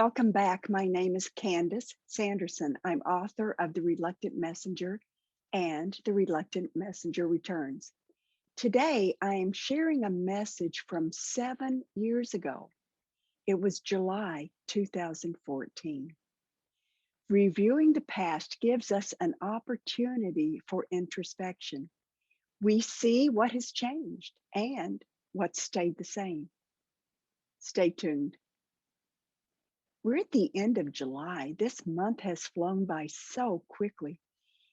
Welcome back. My name is Candice Sanderson. I'm author of The Reluctant Messenger and The Reluctant Messenger Returns. Today, I am sharing a message from 7 years ago. It was July 2014. Reviewing the past gives us an opportunity for introspection. We see what has changed and what stayed the same. Stay tuned. We're at the end of July. This month has flown by so quickly.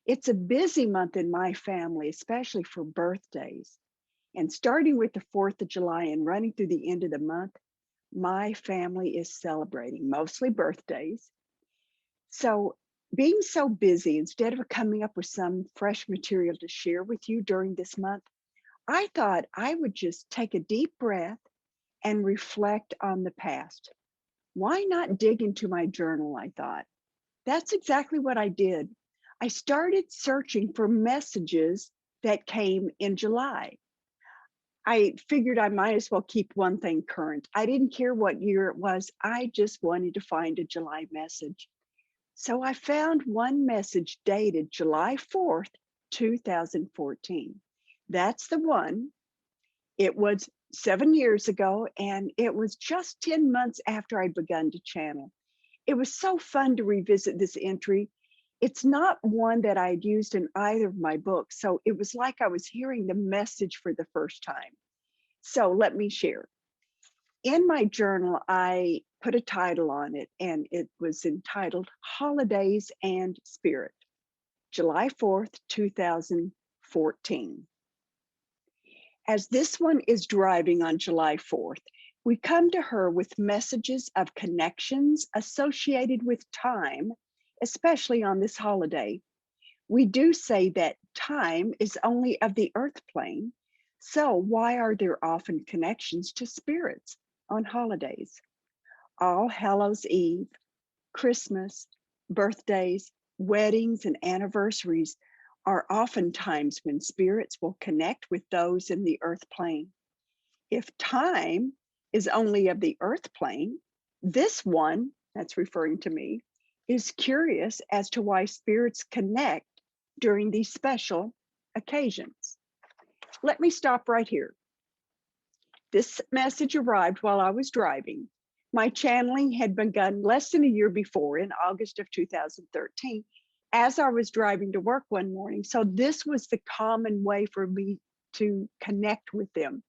It's a busy month in my family, especially for birthdays. And starting with the 4th of July and running through the end of the month, my family is celebrating, mostly birthdays. So being so busy, instead of coming up with some fresh material to share with you during this month, I thought I would just take a deep breath and reflect on the past. Why not dig into my journal, I thought. That's exactly what I did. I started searching for messages that came in July. I figured I might as well keep one thing current. I didn't care what year it was. I just wanted to find a July message. So I found one message dated July 4th, 2014. That's the one. It was 7 years ago, and it was just 10 months after I'd begun to channel. It was so fun to revisit this entry. It's not one that I'd used in either of my books, so it was like I was hearing the message for the first time. So let me share. In my journal, I put a title on it, and it was entitled Holidays and Spirit, July 4th, 2014. As this one is driving on July 4th, we come to her with messages of connections associated with time, especially on this holiday. We do say that time is only of the earth plane, so why are there often connections to spirits on holidays? All Hallows Eve, Christmas, birthdays, weddings, and anniversaries are often times when spirits will connect with those in the earth plane. If time is only of the earth plane, this one, that's referring to me, is curious as to why spirits connect during these special occasions. Let me stop right here. This message arrived while I was driving. My channeling had begun less than a year before, in August of 2013, as I was driving to work one morning. So this was the common way for me to connect with them.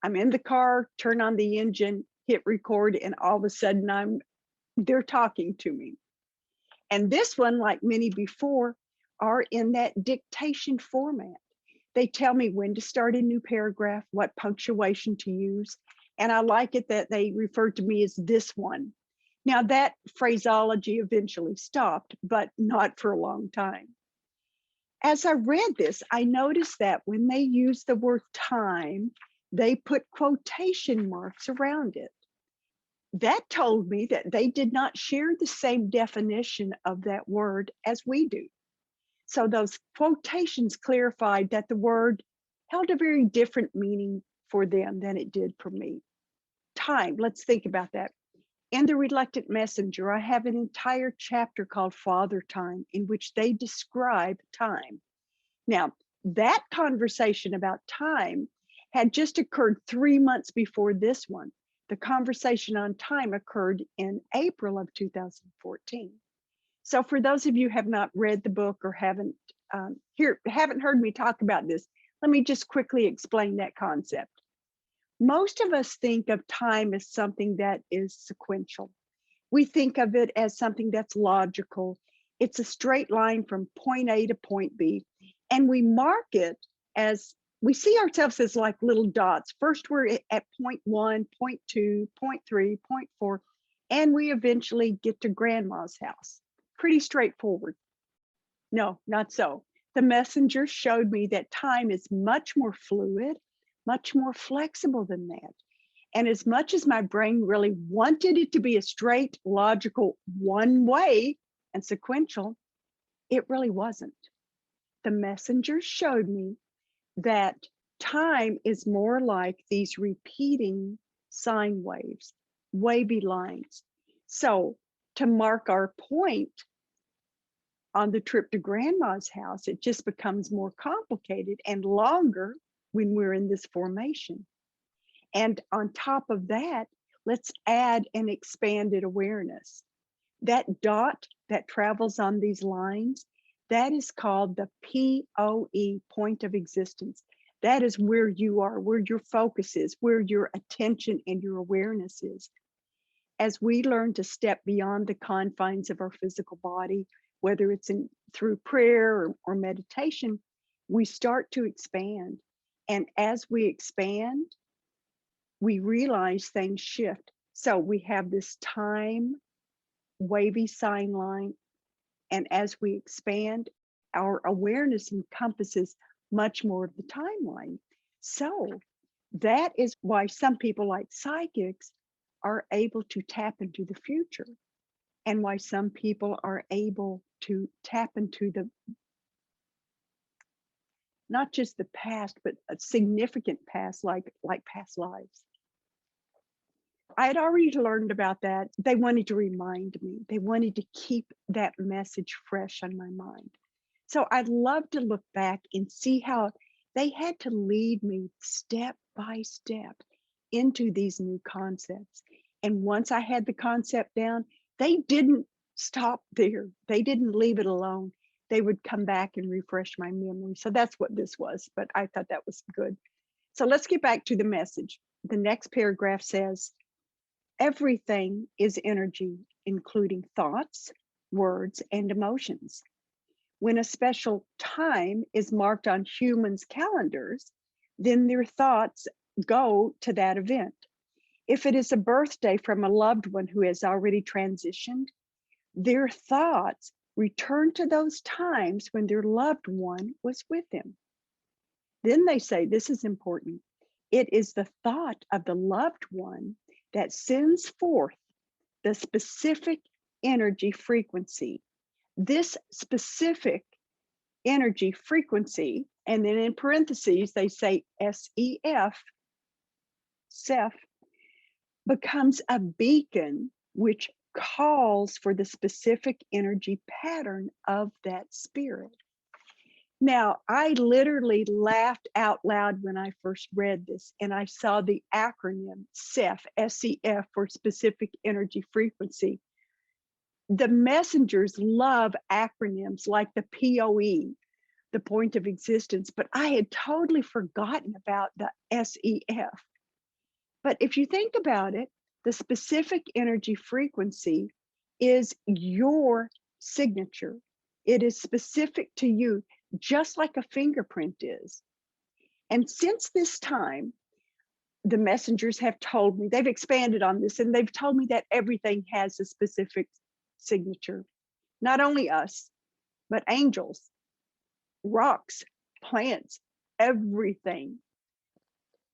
I'm in the car, turn on the engine, hit record, and all of a sudden they're talking to me. And this one, like many before, are in that dictation format. They tell me when to start a new paragraph, what punctuation to use. And I like it that they refer to me as this one. Now that phraseology eventually stopped, but not for a long time. As I read this, I noticed that when they use the word time, they put quotation marks around it. That told me that they did not share the same definition of that word as we do. So those quotations clarified that the word held a very different meaning for them than it did for me. Time, let's think about that. In The Reluctant Messenger, I have an entire chapter called Father Time, in which they describe time. Now, that conversation about time had just occurred 3 months before this one. The conversation on time occurred in April of 2014. So for those of you who have not read the book or haven't heard me talk about this, let me just quickly explain that concept. Most of us think of time as something that is sequential. We think of it as something that's logical. It's a straight line from point A to point B. And we mark it as, we see ourselves as like little dots. First, we're at point 1, point 2, point 3, point 4, and we eventually get to grandma's house. Pretty straightforward. No, not so. The messenger showed me that time is much more fluid, much more flexible than that. And as much as my brain really wanted it to be a straight, logical, one way and sequential, it really wasn't. The messenger showed me that time is more like these repeating sine waves, wavy lines. So to mark our point on the trip to grandma's house, it just becomes more complicated and longer when we're in this formation. And on top of that, let's add an expanded awareness. That dot that travels on these lines, that is called the POE, point of existence. That is where you are, where your focus is, where your attention and your awareness is. As we learn to step beyond the confines of our physical body, whether it's through prayer or meditation, we start to expand. And as we expand, we realize things shift. So we have this time wavy sign line. And as we expand, our awareness encompasses much more of the timeline. So that is why some people, like psychics, are able to tap into the future, and why some people are able to tap into not just the past, but a significant past, like past lives. I had already learned about that. They wanted to remind me. They wanted to keep that message fresh on my mind. So I'd love to look back and see how they had to lead me step by step into these new concepts. And once I had the concept down, they didn't stop there. They didn't leave it alone. They would come back and refresh my memory. So that's what this was, but I thought that was good. So let's get back to the message. The next paragraph says, everything is energy, including thoughts, words, and emotions. When a special time is marked on humans' calendars, then their thoughts go to that event. If it is a birthday from a loved one who has already transitioned, their thoughts return to those times when their loved one was with them. Then they say, this is important, it is the thought of the loved one that sends forth the specific energy frequency. This specific energy frequency, and then in parentheses, they say SEF, SEF, becomes a beacon which calls for the specific energy pattern of that spirit. Now, I literally laughed out loud when I first read this, and I saw the acronym SEF, SEF, for specific energy frequency. The messengers love acronyms like the POE, the point of existence, but I had totally forgotten about the SEF. But if you think about it, the specific energy frequency is your signature. It is specific to you, just like a fingerprint is. And since this time, the messengers have told me, they've expanded on this, and they've told me that everything has a specific signature. Not only us, but angels, rocks, plants, everything.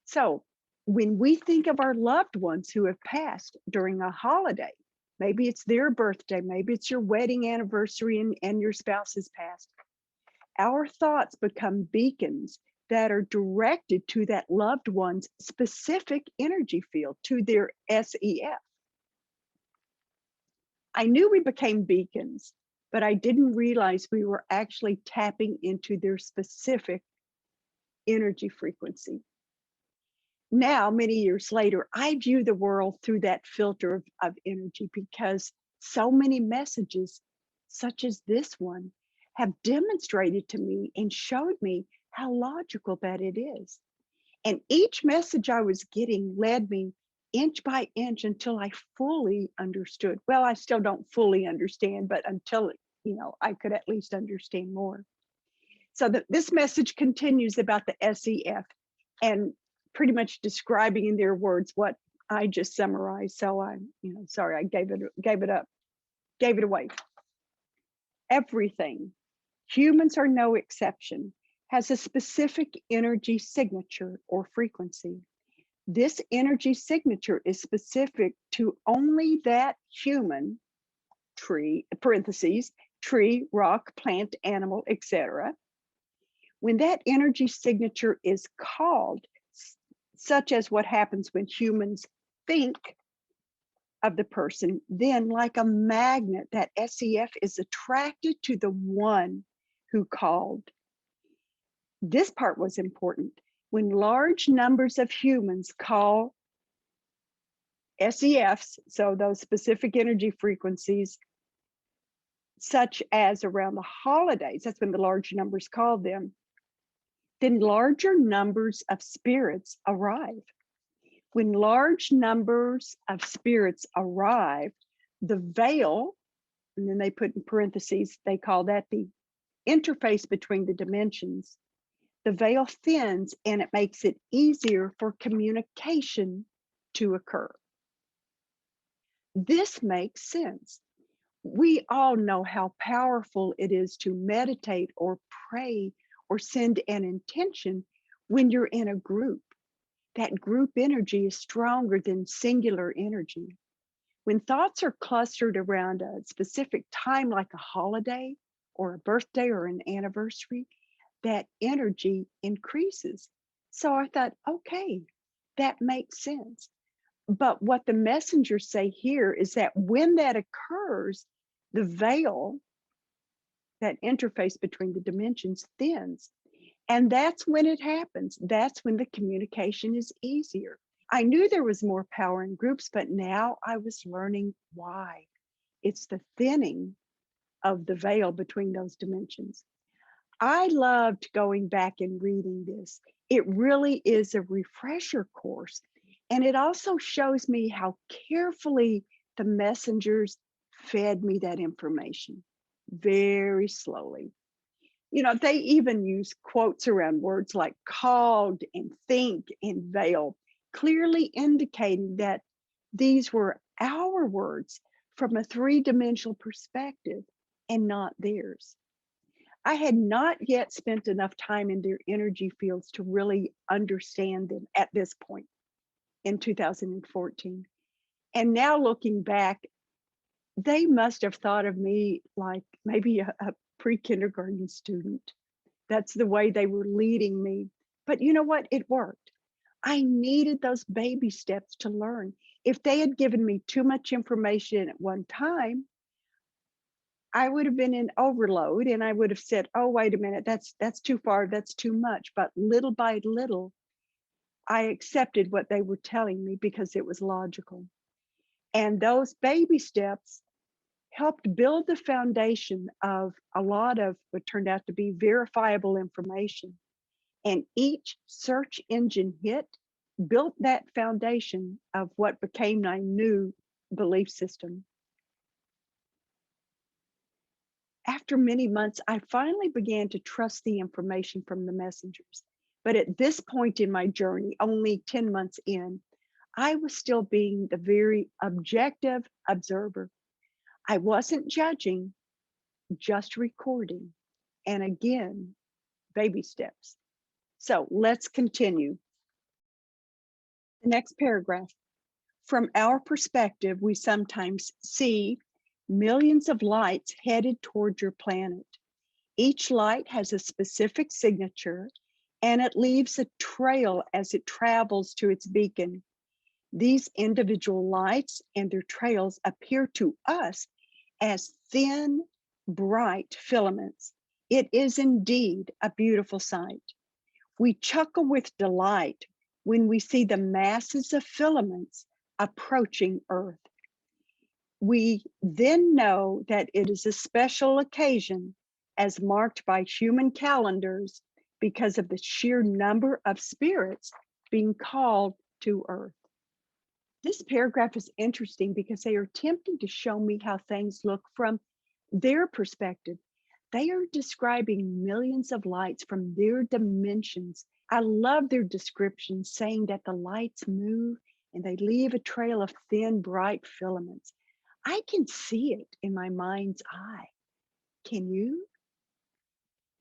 So when we think of our loved ones who have passed during a holiday, maybe it's their birthday, maybe it's your wedding anniversary and your spouse has passed, our thoughts become beacons that are directed to that loved one's specific energy field, to their SEF. I knew we became beacons, but I didn't realize we were actually tapping into their specific energy frequency. Now, many years later, I view the world through that filter of energy, because so many messages, such as this one, have demonstrated to me and showed me how logical that it is. And each message I was getting led me inch by inch until I fully understood. Well, I still don't fully understand, but until, I could at least understand more. So this message continues about the SEF and pretty much describing in their words what I just summarized. So I'm, sorry, I gave it away. Everything, humans are no exception, has a specific energy signature or frequency. This energy signature is specific to only that human, tree, parentheses, tree, rock, plant, animal, etc. When that energy signature is called, such as what happens when humans think of the person, then like a magnet, that SEF is attracted to the one who called. This part was important. When large numbers of humans call SEFs, so those specific energy frequencies, such as around the holidays, that's when the large numbers call them, then larger numbers of spirits arrive. When large numbers of spirits arrive, the veil, and then they put in parentheses, they call that the interface between the dimensions, the veil thins and it makes it easier for communication to occur. This makes sense. We all know how powerful it is to meditate or pray or send an intention when you're in a group. That group energy is stronger than singular energy. When thoughts are clustered around a specific time, like a holiday or a birthday or an anniversary, that energy increases. So I thought, okay, that makes sense. But what the messengers say here is that when that occurs, the veil, that interface between the dimensions, thins. And that's when it happens. That's when the communication is easier. I knew there was more power in groups, but now I was learning why. It's the thinning of the veil between those dimensions. I loved going back and reading this. It really is a refresher course. And it also shows me how carefully the messengers fed me that information, very slowly. They even use quotes around words like called and think and veil, clearly indicating that these were our words from a three-dimensional perspective and not theirs. I had not yet spent enough time in their energy fields to really understand them at this point in 2014. And now looking back, they must have thought of me like maybe a pre-kindergarten student. That's the way they were leading me. But you know what? It worked. I needed those baby steps to learn. If they had given me too much information at one time, I would have been in overload and I would have said, oh, wait a minute, that's too far, that's too much. But little by little, I accepted what they were telling me because it was logical. And those baby steps helped build the foundation of a lot of what turned out to be verifiable information. And each search engine hit built that foundation of what became my new belief system. After many months, I finally began to trust the information from the messengers. But at this point in my journey, only 10 months in, I was still being the very objective observer. I wasn't judging, just recording. And again, baby steps. So let's continue. The next paragraph. From our perspective, we sometimes see millions of lights headed toward your planet. Each light has a specific signature and it leaves a trail as it travels to its beacon. These individual lights and their trails appear to us as thin, bright filaments. It is indeed a beautiful sight. We chuckle with delight when we see the masses of filaments approaching Earth. We then know that it is a special occasion as marked by human calendars because of the sheer number of spirits being called to Earth. This paragraph is interesting because they are attempting to show me how things look from their perspective. They are describing millions of lights from their dimensions. I love their description, saying that the lights move and they leave a trail of thin, bright filaments. I can see it in my mind's eye. Can you?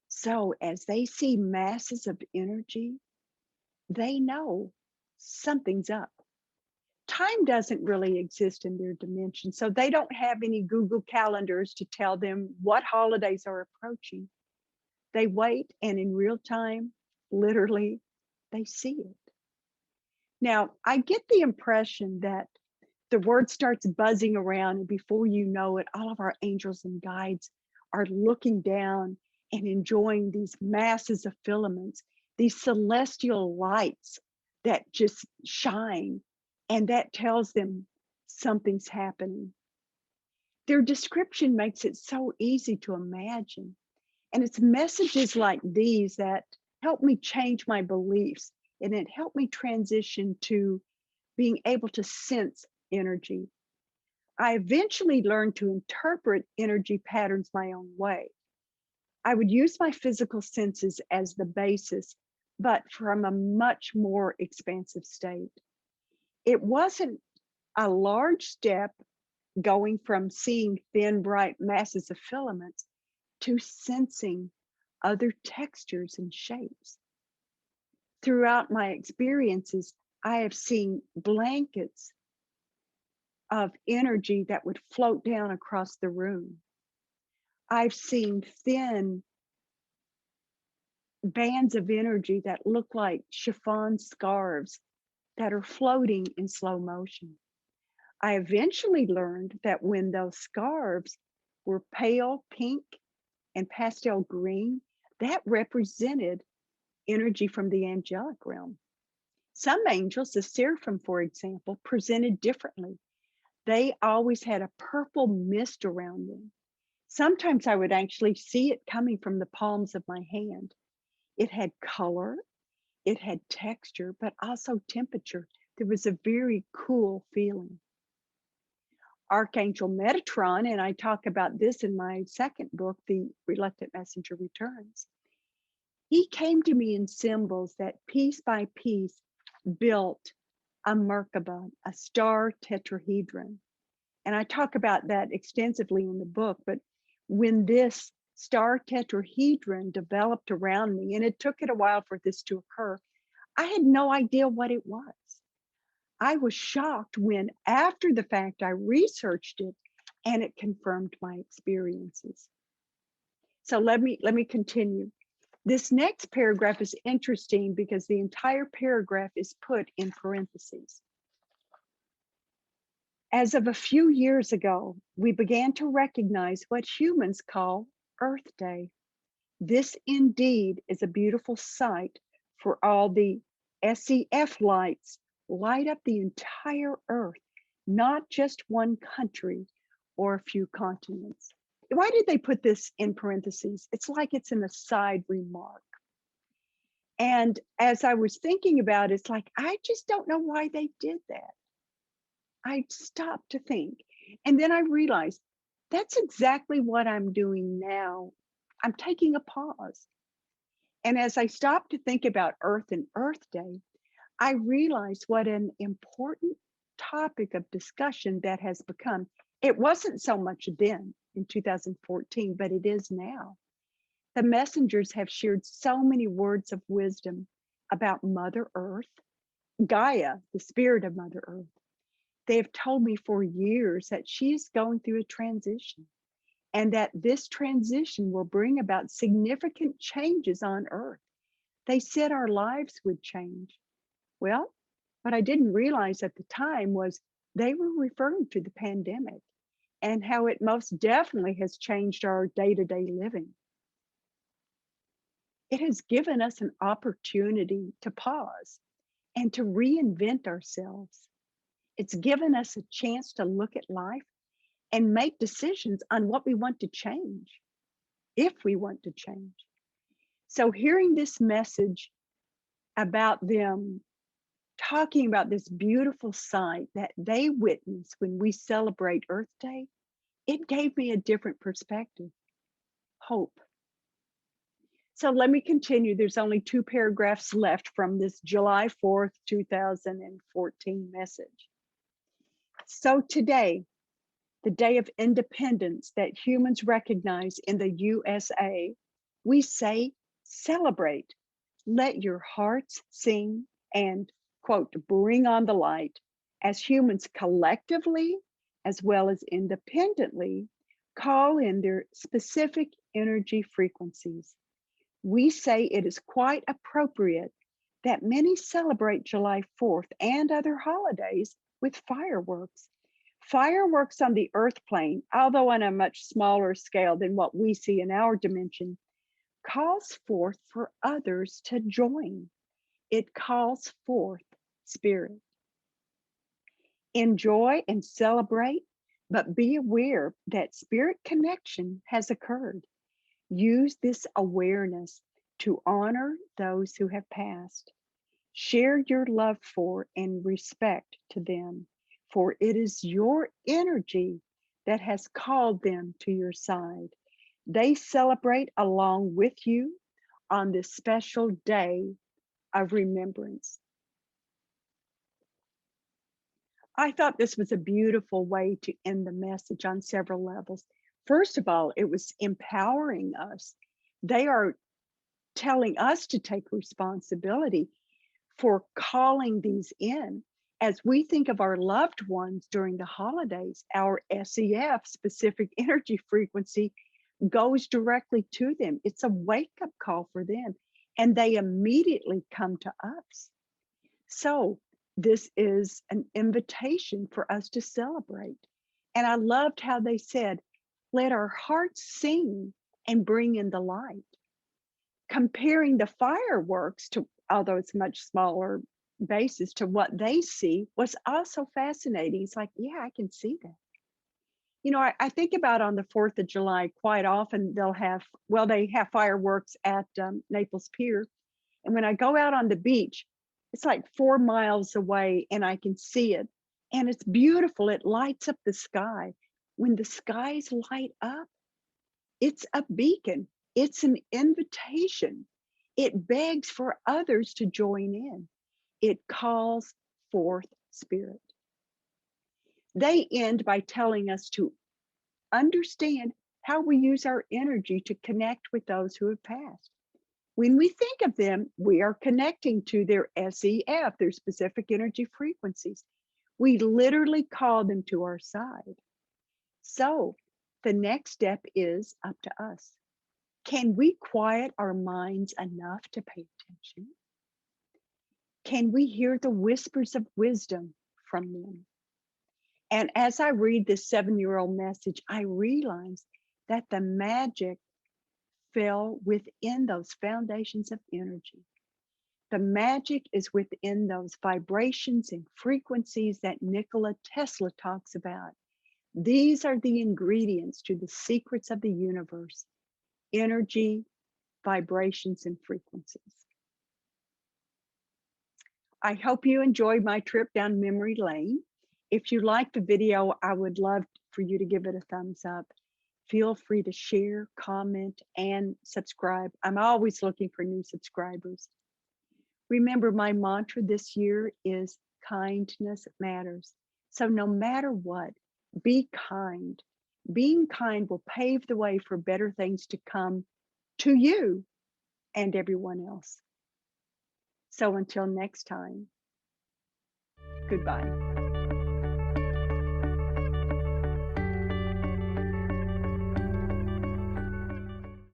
So as they see masses of energy, they know something's up. Time doesn't really exist in their dimension, so they don't have any Google calendars to tell them what holidays are approaching. They wait, and in real time, literally, they see it. Now, I get the impression that The word starts buzzing around, and before you know it, all of our angels and guides are looking down and enjoying these masses of filaments, these celestial lights that just shine, and that tells them something's happening. Their description makes it so easy to imagine. And it's messages like these that help me change my beliefs, and it helped me transition to being able to sense energy. I eventually learned to interpret energy patterns my own way. I would use my physical senses as the basis, but from a much more expansive state. It wasn't a large step going from seeing thin, bright masses of filaments to sensing other textures and shapes. Throughout my experiences, I have seen blankets of energy that would float down across the room. I've seen thin bands of energy that look like chiffon scarves that are floating in slow motion. I eventually learned that when those scarves were pale pink and pastel green, that represented energy from the angelic realm. Some angels, the seraphim, for example, presented differently. They always had a purple mist around them. Sometimes I would actually see it coming from the palms of my hand. It had color, it had texture, but also temperature. There was a very cool feeling. Archangel Metatron, and I talk about this in my second book, The Reluctant Messenger Returns. He came to me in symbols that piece by piece built a Merkaba, a star tetrahedron. And I talk about that extensively in the book, but when this star tetrahedron developed around me, and it took it a while for this to occur, I had no idea what it was. I was shocked when, after the fact, I researched it and it confirmed my experiences. So let me continue. This next paragraph is interesting because the entire paragraph is put in parentheses. As of a few years ago, we began to recognize what humans call Earth Day. This indeed is a beautiful sight, for all the SEF lights light up the entire Earth, not just one country or a few continents. Why did they put this in parentheses? It's like it's an aside remark. And as I was thinking about it, it's like, I just don't know why they did that. I stopped to think. And then I realized that's exactly what I'm doing now. I'm taking a pause. And as I stopped to think about Earth and Earth Day, I realized what an important topic of discussion that has become. It wasn't so much then in 2014, but it is now. The messengers have shared so many words of wisdom about Mother Earth, Gaia, the spirit of Mother Earth. They have told me for years that she is going through a transition, and that this transition will bring about significant changes on Earth. They said our lives would change. Well, what I didn't realize at the time was they were referring to the pandemic and how it most definitely has changed our day-to-day living. It has given us an opportunity to pause and to reinvent ourselves. It's given us a chance to look at life and make decisions on what we want to change, if we want to change. So hearing this message about them talking about this beautiful sight that they witness when we celebrate Earth Day, it gave me a different perspective, hope. So let me continue. There's only 2 paragraphs left from this July 4th, 2014 message. So today, the day of independence that humans recognize in the USA, we say, celebrate. Let your hearts sing and, quote, bring on the light, as humans collectively, as well as independently, call in their specific energy frequencies. We say it is quite appropriate that many celebrate July 4th and other holidays with fireworks, Fireworks on the earth plane, although on a much smaller scale than what we see in our dimension, calls forth for others to join. It calls forth spirit. Enjoy and celebrate, but be aware that spirit connection has occurred. Use this awareness to honor those who have passed. Share your love for and respect to them, for it is your energy that has called them to your side. They celebrate along with you on this special day of remembrance. I thought this was a beautiful way to end the message on several levels. First of all, it was empowering us. They are telling us to take responsibility for calling these in. As we think of our loved ones during the holidays, our SEF, specific energy frequency, goes directly to them. It's a wake-up call for them, and they immediately come to us. So this is an invitation for us to celebrate. And I loved how they said, let our hearts sing and bring in the light. Comparing the fireworks to, although it's much smaller basis, to what they see was also fascinating. It's like, yeah, I can see that. You know, I think about on the 4th of July, quite often they'll have, well, they have fireworks at Naples Pier. And when I go out on the beach, it's like 4 miles away and I can see it. And it's beautiful. It lights up the sky. When the skies light up, it's a beacon. It's an invitation. It begs for others to join in. It calls forth spirit. They end by telling us to understand how we use our energy to connect with those who have passed. When we think of them, we are connecting to their SEF, their specific energy frequencies. We literally call them to our side. So the next step is up to us. Can we quiet our minds enough to pay attention? Can we hear the whispers of wisdom from them? And as I read this 7-year-old message, I realize that the magic fell within those foundations of energy. The magic is within those vibrations and frequencies that Nikola Tesla talks about. These are the ingredients to the secrets of the universe: energy, vibrations, and frequencies. I hope you enjoyed my trip down memory lane. If you liked the video, I would love for you to give it a thumbs up. Feel free to share, comment, and subscribe. I'm always looking for new subscribers. Remember, my mantra this year is kindness matters. So no matter what, be kind. Being kind will pave the way for better things to come to you and everyone else. So until next time, goodbye.